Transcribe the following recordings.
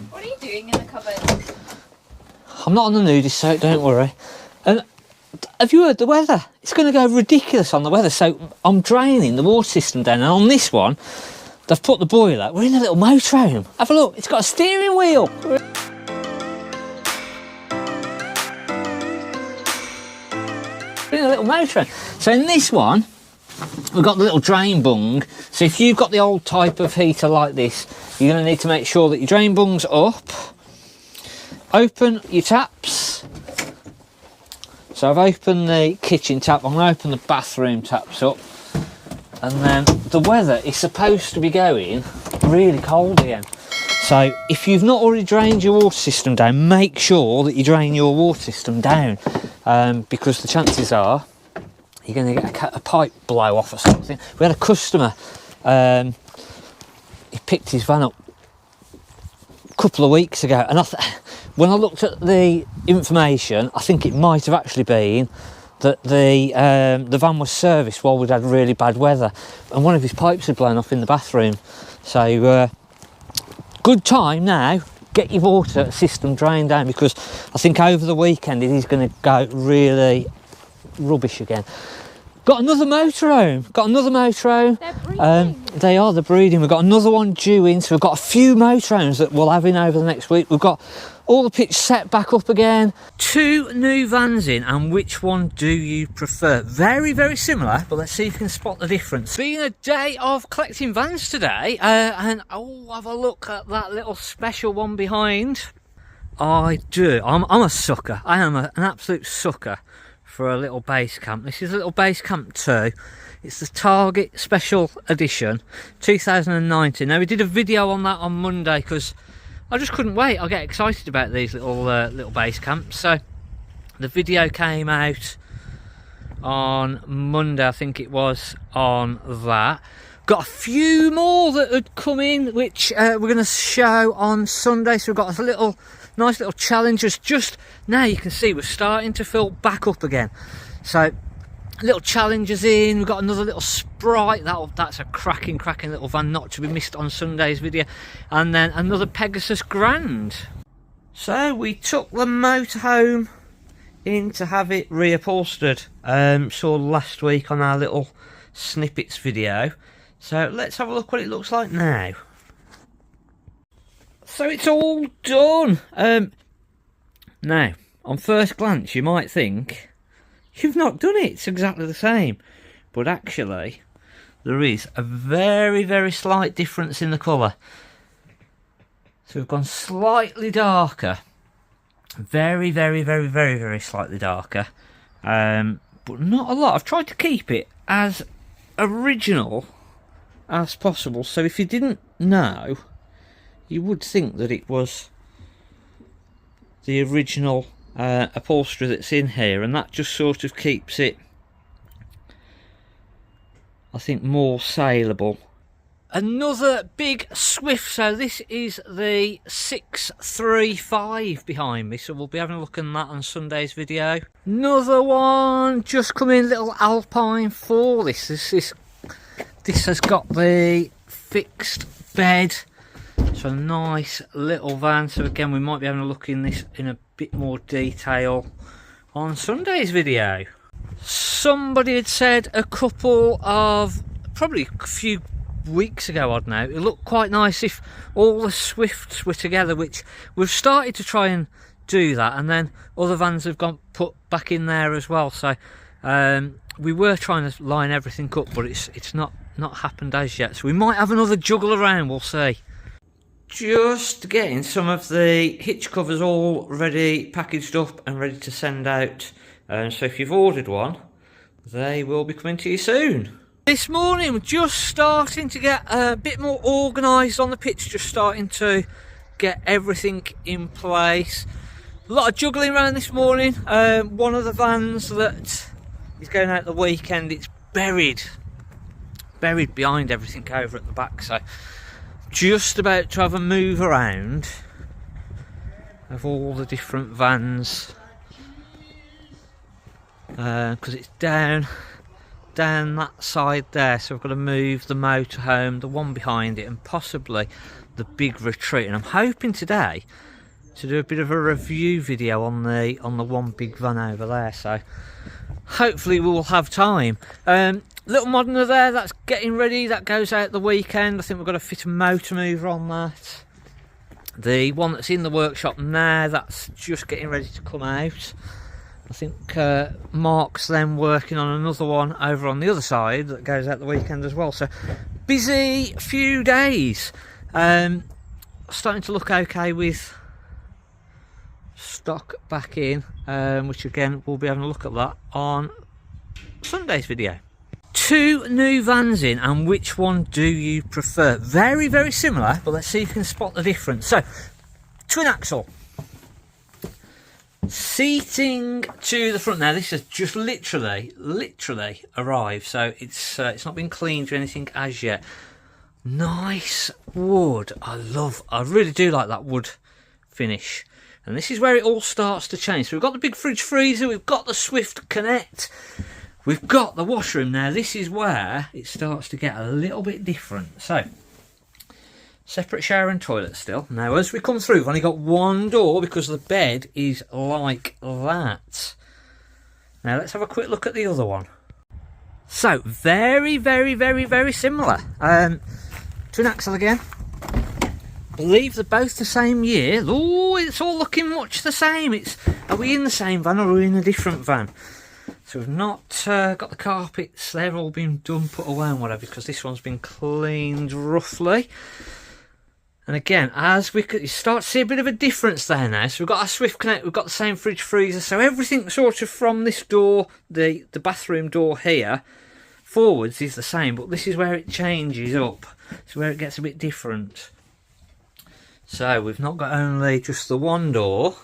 What are you doing in the cupboard? I'm not on the nudist, so don't worry. And have you heard the weather? It's going to go ridiculous on the weather. So I'm draining the water system down, and on this one, they've put the boiler. We're in a little motorhome. Have a look. It's got a steering wheel. We're in a little motorhome. So in this one, we've got the little drain bung. So if you've got the old type of heater like this, you're going to need to make sure that your drain bung's up. Open your taps. So I've opened the kitchen tap. I'm going to open the bathroom taps up. And then the weather is supposed to be going really cold again. So if you've not already drained your water system down, make sure that you drain your water system down, because the chances are you're going to get a pipe blow off or something. We had a customer, he picked his van up a couple of weeks ago, and when I looked at the information, I think it might have actually been that the van was serviced while we'd had really bad weather, and one of his pipes had blown off in the bathroom. So good time now, get your water system drained down, because I think over the weekend it is going to go really rubbish again. Got another motorhome. They're breeding. They're breeding. We've got another one due in, so we've got a few motorhomes that we'll have in over the next week. We've got all the pitch set back up again. 2 new vans in, and which one do you prefer? Very, very similar, but let's see if you can spot the difference. Being a day of collecting vans today, and oh, have a look at that little special one behind. I do. I'm a sucker. I am an absolute sucker for a little base camp. This is a little base camp 2. It's the Target Special Edition 2019. Now we did a video on that on Monday because I just couldn't wait. I get excited about these little base camps. So the video came out on Monday, I think it was, on that. Got a few more that had come in, which we're going to show on Sunday. So we've got a nice little challengers. Just now you can see we're starting to fill back up again. So little challengers in. We've got another little Sprite. That's a cracking little van, not to be missed on Sunday's video. And then another Pegasus Grand. So we took the motorhome in to have it reupholstered. Saw last week on our little snippets video. So let's have a look what it looks like now. So it's all done. Now, on first glance, you might think you've not done it. It's exactly the same, but actually, there is a very, very slight difference in the colour. So we've gone slightly darker, very, very, very, very, very slightly darker, but not a lot. I've tried to keep it as original as possible. So if you didn't know, you would think that it was the original upholstery that's in here, and that just sort of keeps it, I think, more saleable. Another big Swift. So this is the 635 behind me, so we'll be having a look at that on Sunday's video. Another one just come in, little Alpine 4. This has got the fixed bed. So a nice little van. So again, we might be having a look in this in a bit more detail on Sunday's video. Somebody had said probably a few weeks ago, I don't know, it looked quite nice if all the Swifts were together, which we've started to try and do that, and then other vans have gone put back in there as well. So we were trying to line everything up, but it's not happened as yet. So we might have another juggle around, we'll see. Just getting some of the hitch covers all ready, packaged up and ready to send out. So if you've ordered one, they will be coming to you soon. This morning we're just starting to get a bit more organised on the pitch, just starting to get everything in place. A lot of juggling around this morning. One of the vans that is going out the weekend, it's buried behind everything over at the back, so just about to have a move around of all the different vans, because it's down that side there. So I've got to move the motorhome, the one behind it, and possibly the big retreat, and I'm hoping today to do a bit of a review video on the one big van over there, so hopefully we will have time. Little Moderner there, that's getting ready, that goes out the weekend. I think we've got to fit a motor mover on that. The one that's in the workshop now, that's just getting ready to come out. I think Mark's then working on another one over on the other side that goes out the weekend as well. So busy few days. Starting to look okay with stock back in, which again we'll be having a look at that on Sunday's video. 2 new vans in, and which one do you prefer? Very, very similar, but let's see if you can spot the difference. So, twin axle. Seating to the front now. This has just literally arrived, so it's not been cleaned or anything as yet. Nice wood. I really do like that wood finish. And this is where it all starts to change. So we've got the big fridge freezer, we've got the Swift Connect, we've got the washroom. Now this is where it starts to get a little bit different. So, separate shower and toilet still. Now as we come through, we've only got one door because the bed is like that. Now let's have a quick look at the other one. So, very, very, very, very similar. Twin axle again. Believe they're both the same year. Oh, it's all looking much the same. Are we in the same van or are we in a different van? So we've not got the carpets, they've all been done, put away and whatever, because this one's been cleaned roughly. And again, as you start to see a bit of a difference there now. So we've got our Swift Connect, we've got the same fridge freezer, so everything sort of from this door, the bathroom door here, forwards is the same, but this is where it changes up. It's where it gets a bit different. So we've not got only just the one door,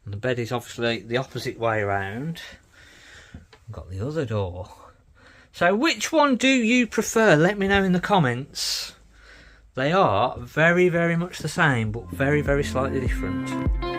and the bed is obviously the opposite way around. We've got the other door. So which one do you prefer? Let me know in the comments. They are very, very much the same, but very, very slightly different.